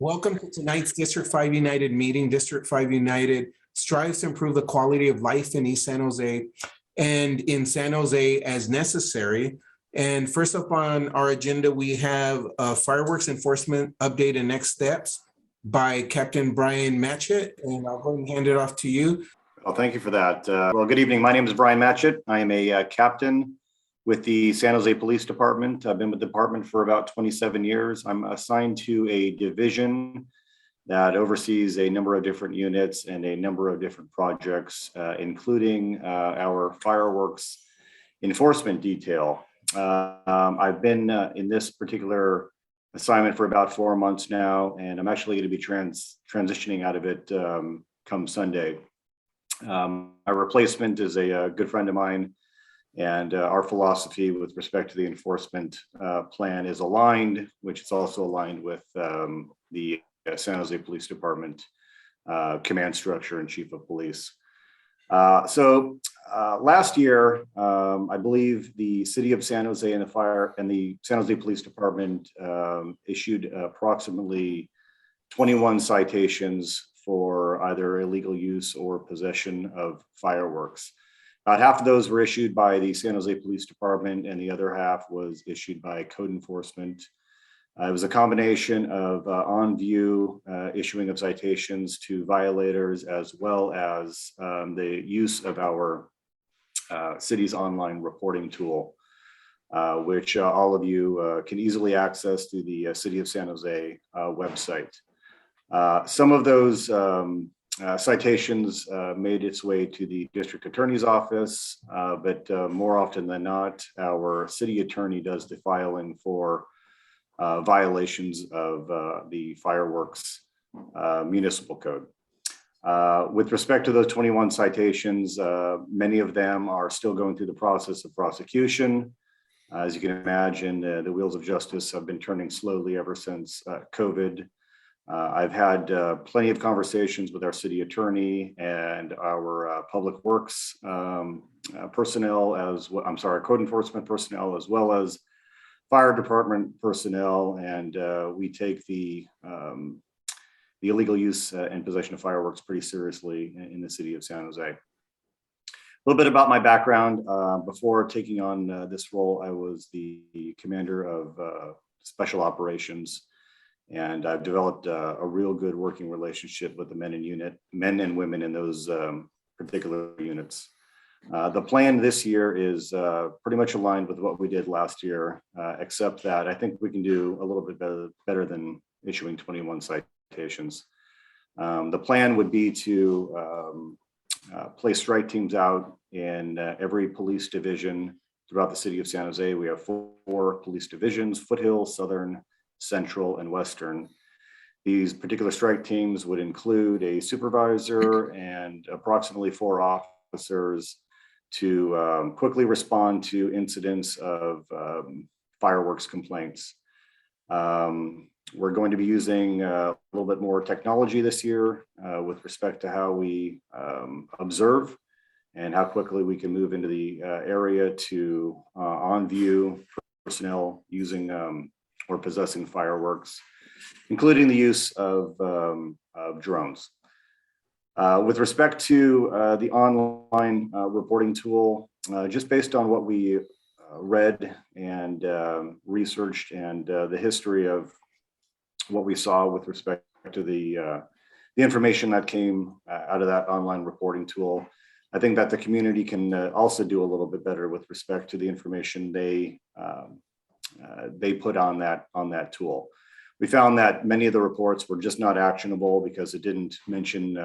Welcome to tonight's District 5 United meeting. District 5 United strives to improve the quality of life in East San Jose and in San Jose as necessary. And first up on our agenda, we have a fireworks enforcement update and next steps by Captain Brian Matchett. And I'll go and hand it off to you. Well, thank you for that. Well, good evening. My name is Brian Matchett. I am a captain with the San Jose Police Department. I've been with the department for about 27 years. I'm assigned to a division that oversees a number of different units and a number of different projects, including our fireworks enforcement detail. I've been in this particular assignment for about 4 months now, and I'm actually going to be transitioning out of it come Sunday. My replacement is a good friend of mine, and our philosophy with respect to the enforcement plan is aligned, which is also aligned with the San Jose Police Department command structure and chief of police. Last year, I believe the city of San Jose and the San Jose Police Department issued approximately 21 citations for either illegal use or possession of fireworks. About half of those were issued by the San Jose Police Department, and the other half was issued by code enforcement. It was a combination of on-view issuing of citations to violators, as well as the use of our city's online reporting tool, which all of you can easily access through the City of San Jose website. Some of those citations made its way to the district attorney's office, but more often than not, our city attorney does the filing for violations of the fireworks municipal code. With respect to those 21 citations, many of them are still going through the process of prosecution. As you can imagine, the wheels of justice have been turning slowly ever since COVID. I've had plenty of conversations with our city attorney and our public works personnel, code enforcement personnel, as well as fire department personnel, and we take the illegal use and possession of fireworks pretty seriously in the city of San Jose. A little bit about my background. Before taking on this role, I was the commander of special operations, and I've developed a real good working relationship with the men and women in those particular units. The plan this year is pretty much aligned with what we did last year, except that I think we can do a little bit better than issuing 21 citations. The plan would be to place strike teams out in every police division throughout the city of San Jose. We have 4 police divisions: Foothill, Southern, Central, and Western. These particular strike teams would include a supervisor and approximately 4 officers to quickly respond to incidents of fireworks complaints. We're going to be using a little bit more technology this year with respect to how we observe and how quickly we can move into the area to on-view personnel using or possessing fireworks, including the use of drones. With respect to the online reporting tool, just based on what we read and researched and the history of what we saw with respect to the information that came out of that online reporting tool, I think that the community can also do a little bit better with respect to the information they put on that tool. We found that many of the reports were just not actionable because it didn't mention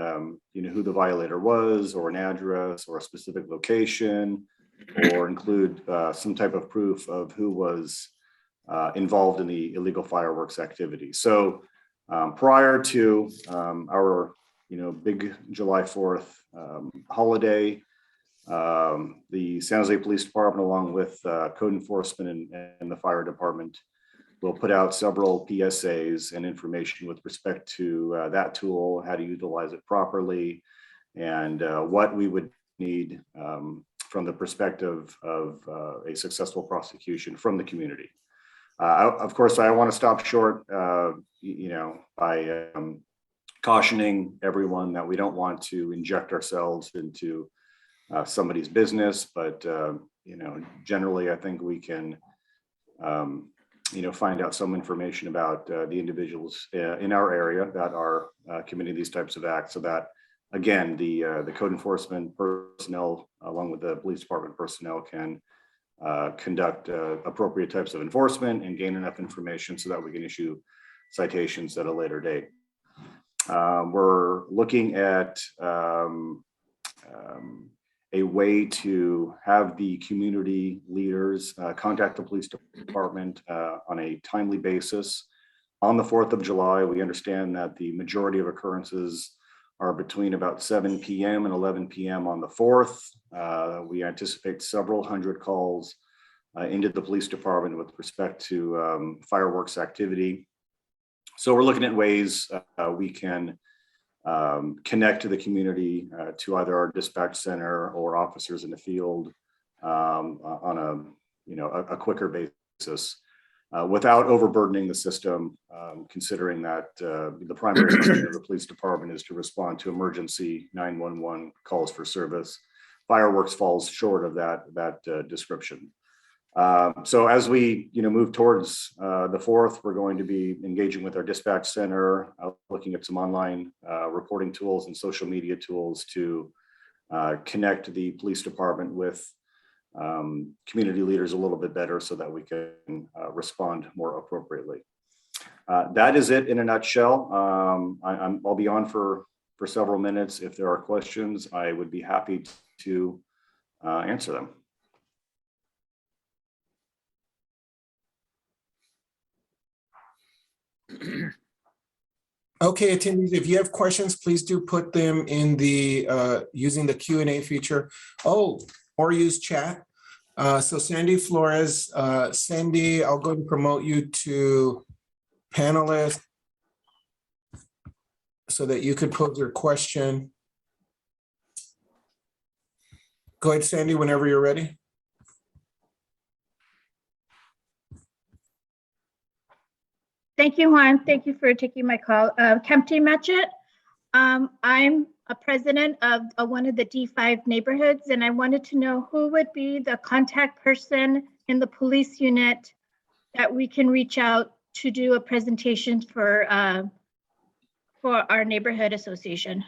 who the violator was, or an address, or a specific location, or include some type of proof of who was involved in the illegal fireworks activity. So prior to our big July 4th holiday, the San Jose Police Department, along with code enforcement and the fire department, will put out several PSAs and information with respect to that tool, how to utilize it properly, and what we would need from the perspective of a successful prosecution from the community. Of course, I want to stop short, by cautioning everyone that we don't want to inject ourselves into somebody's business, but generally, I think we can, find out some information about the individuals in our area that are committing these types of acts, so that again, the code enforcement personnel, along with the police department personnel, can conduct appropriate types of enforcement and gain enough information so that we can issue citations at a later date. We're looking at a way to have the community leaders contact the police department on a timely basis. On the 4th of July, we understand that the majority of occurrences are between about 7 p.m. and 11 p.m. on the 4th. We anticipate several hundred calls into the police department with respect to fireworks activity. So we're looking at ways we can connect to the community, to either our dispatch center or officers in the field on a quicker basis, without overburdening the system, considering that the primary function of the police department is to respond to emergency 911 calls for service. Fireworks falls short of that description. So as we move towards the 4th, we're going to be engaging with our dispatch center, looking at some online reporting tools and social media tools to connect the police department with community leaders a little bit better so that we can respond more appropriately. That is it in a nutshell. I'll be on for several minutes. If there are questions, I would be happy to answer them. Okay, attendees, if you have questions, please do put them in the using the Q&A feature. Oh, or use chat. So Sandy Flores, Sandy, I'll go and promote you to panelist so that you could pose your question. Go ahead, Sandy, whenever you're ready. Thank you, Juan. Thank you for taking my call. Captain Matchett, I'm a president of one of the D5 neighborhoods, and I wanted to know who would be the contact person in the police unit that we can reach out to do a presentation for our neighborhood association.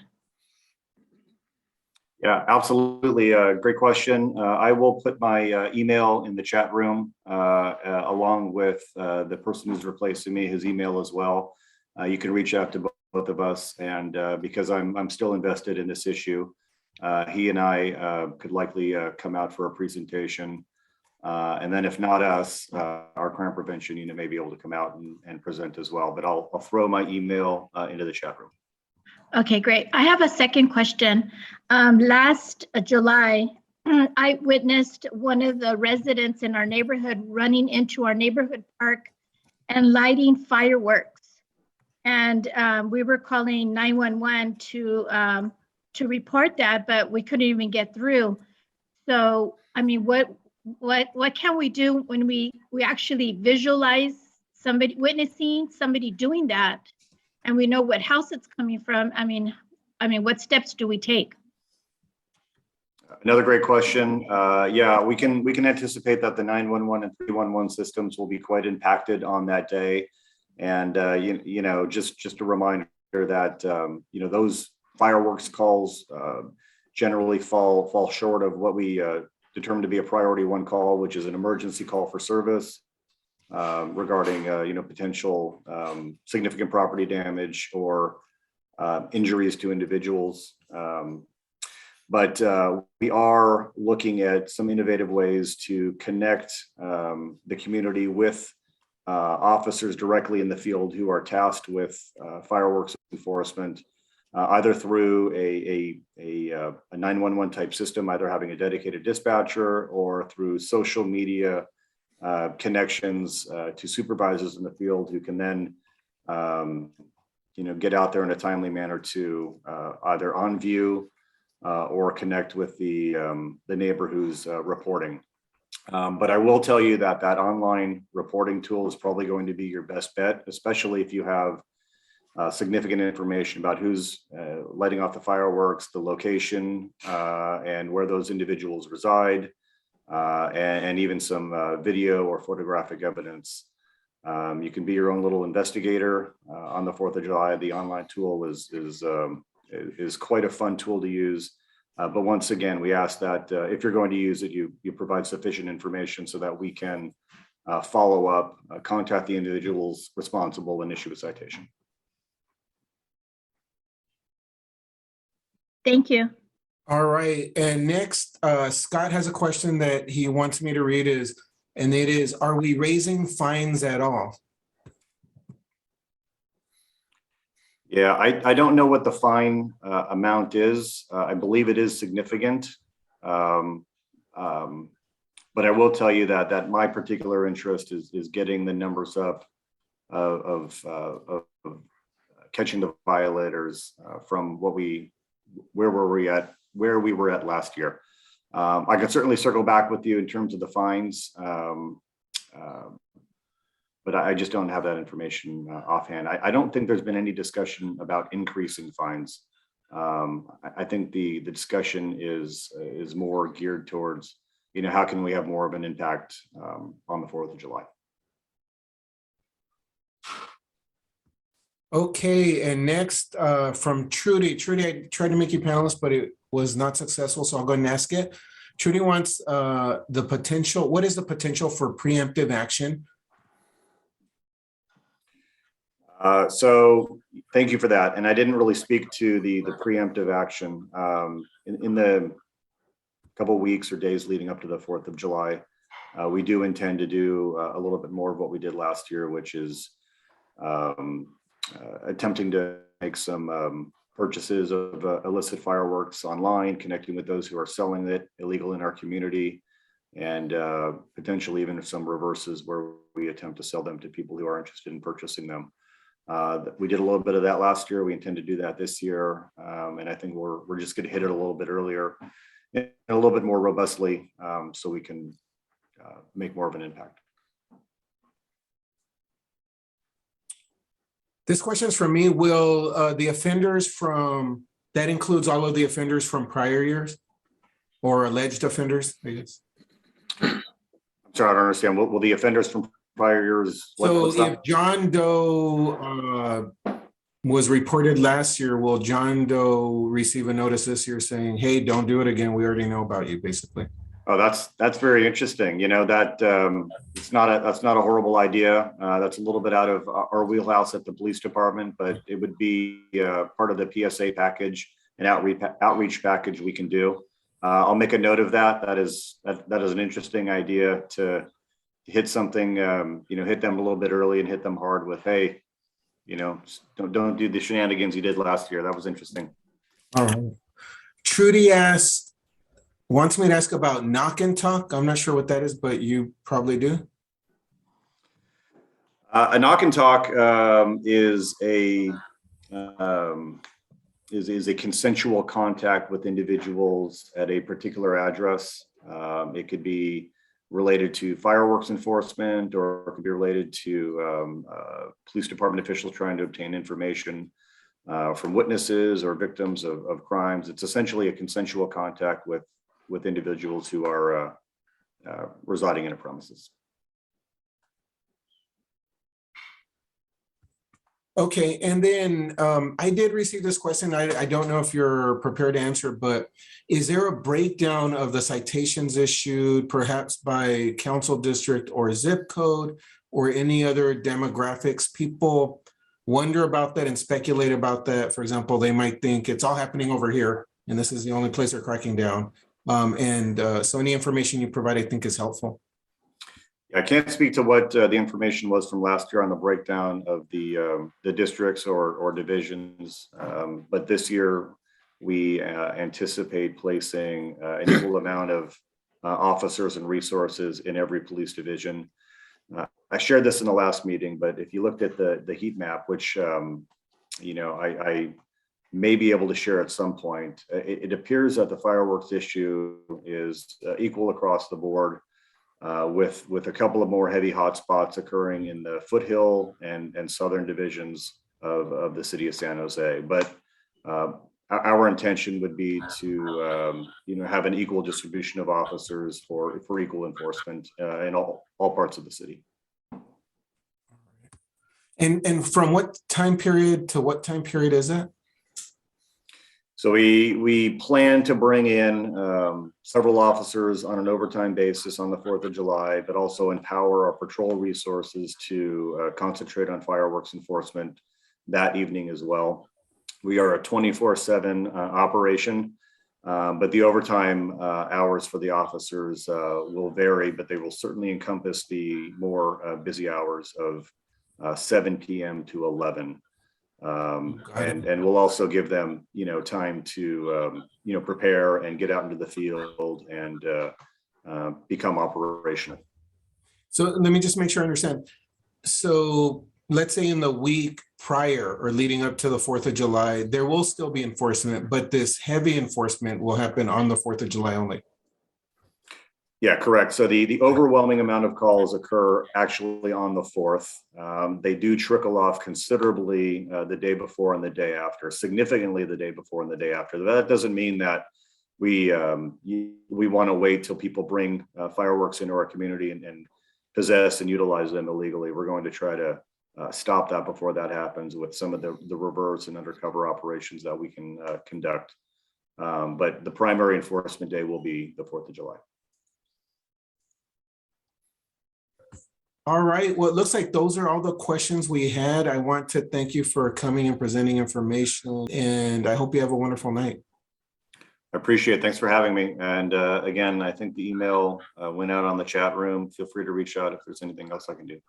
Yeah, absolutely. Great question. I will put my email in the chat room along with the person who's replacing me, his email as well. You can reach out to both of us, and because I'm still invested in this issue, he and I could likely come out for a presentation. And then if not us, our crime prevention unit may be able to come out and present as well. But I'll throw my email into the chat room. Okay, great. I have a second question. Last July, I witnessed one of the residents in our neighborhood running into our neighborhood park and lighting fireworks. And we were calling 911 to report that, but we couldn't even get through. So, I mean, what can we do when we actually visualize somebody witnessing somebody doing that? And we know what house it's coming from. I mean, what steps do we take? Another great question. Yeah, we can anticipate that the 911 and 311 systems will be quite impacted on that day. And just a reminder that those fireworks calls generally fall short of what we determine to be a priority 1 call, which is an emergency call for service. Regarding potential significant property damage or injuries to individuals. But we are looking at some innovative ways to connect the community with officers directly in the field who are tasked with fireworks enforcement, either through a 911 type system, either having a dedicated dispatcher or through social media connections to supervisors in the field who can then get out there in a timely manner to either on view or connect with the neighbor who's reporting. But I will tell you that that online reporting tool is probably going to be your best bet, especially if you have significant information about who's lighting off the fireworks, the location, and where those individuals reside, and even some video or photographic evidence. You can be your own little investigator on the 4th of July. The online tool is quite a fun tool to use. But once again, we ask that if you're going to use it, you provide sufficient information so that we can follow up, contact the individuals responsible, and issue a citation. Thank you. All right, and next, Scott has a question that he wants me to read and it is, are we raising fines at all? Yeah, I don't know what the fine amount is. I believe it is significant. But I will tell you that my particular interest is getting the numbers up of catching the violators from where we were at last year. I can certainly circle back with you in terms of the fines, but I just don't have that information offhand. I don't think there's been any discussion about increasing fines. I think the discussion is more geared towards, how can we have more of an impact on the 4th of July? Okay, and next from Trudy. Trudy, I tried to make you panelist, but it was not successful, so I'll go and ask it. Trudy wants the potential. What is the potential for preemptive action? So thank you for that. And I didn't really speak to the preemptive action. In the couple of weeks or days leading up to the 4th of July, we do intend to do a little bit more of what we did last year, which is attempting to make some purchases of illicit fireworks online, connecting with those who are selling it illegal in our community, and potentially even some reverses where we attempt to sell them to people who are interested in purchasing them. We did a little bit of that last year. We intend to do that this year, and I think we're just going to hit it a little bit earlier and a little bit more robustly, so we can make more of an impact. This question is for me. Will the offenders that includes all of the offenders from prior years or alleged offenders, I guess? I'm sorry, I don't understand. Will the offenders from prior years? So if John Doe was reported last year, will John Doe receive a notice this year saying, hey, don't do it again, we already know about you, basically? Oh, that's very interesting. That that's not a horrible idea. That's a little bit out of our wheelhouse at the police department, but it would be part of the PSA package, an outreach package we can do. I'll make a note of that. That is an interesting idea to hit something, hit them a little bit early and hit them hard with, hey, don't do the shenanigans you did last year. That was interesting. All right. Trudy wants me to ask about knock and talk. I'm not sure what that is, but you probably do. A knock and talk is a consensual contact with individuals at a particular address. It could be related to fireworks enforcement, or it could be related to police department officials trying to obtain information from witnesses or victims of crimes. It's essentially a consensual contact with individuals who are residing in a premises. Okay, and then I did receive this question. I don't know if you're prepared to answer, but is there a breakdown of the citations issued, perhaps by council district or zip code or any other demographics? People wonder about that and speculate about that. For example, they might think it's all happening over here, and this is the only place they're cracking down. So any information you provide, I think, is helpful. I can't speak to what the information was from last year on the breakdown of the districts or divisions, but this year we anticipate placing an equal amount of officers and resources in every police division. I shared this in the last meeting, but if you looked at the heat map, which I may be able to share at some point, it appears that the fireworks issue is equal across the board. with a couple of more heavy hotspots occurring in the foothill and southern divisions of the city of San Jose. But our intention would be to have an equal distribution of officers for equal enforcement in all parts of the city. And from what time period to what time period is it? So we plan to bring in several officers on an overtime basis on the 4th of July, but also empower our patrol resources to concentrate on fireworks enforcement that evening as well. We are a 24/7 operation, but the overtime hours for the officers will vary, but they will certainly encompass the more busy hours of 7 p.m. to 11. And we'll also give them, time to, prepare and get out into the field and become operational. So let me just make sure I understand. So let's say in the week prior or leading up to the 4th of July, there will still be enforcement, but this heavy enforcement will happen on the 4th of July only. Yeah, correct. So the overwhelming amount of calls occur actually on the 4th. They do trickle off considerably the day before and the day after, significantly the day before and the day after. That doesn't mean that we want to wait till people bring fireworks into our community and possess and utilize them illegally. We're going to try to stop that before that happens with some of the reverse and undercover operations that we can conduct. But the primary enforcement day will be the 4th of July. All right, well, it looks like those are all the questions we had. I want to thank you for coming and presenting information, and I hope you have a wonderful night. I appreciate it. Thanks for having me. And again, I think the email went out on the chat room. Feel free to reach out if there's anything else I can do.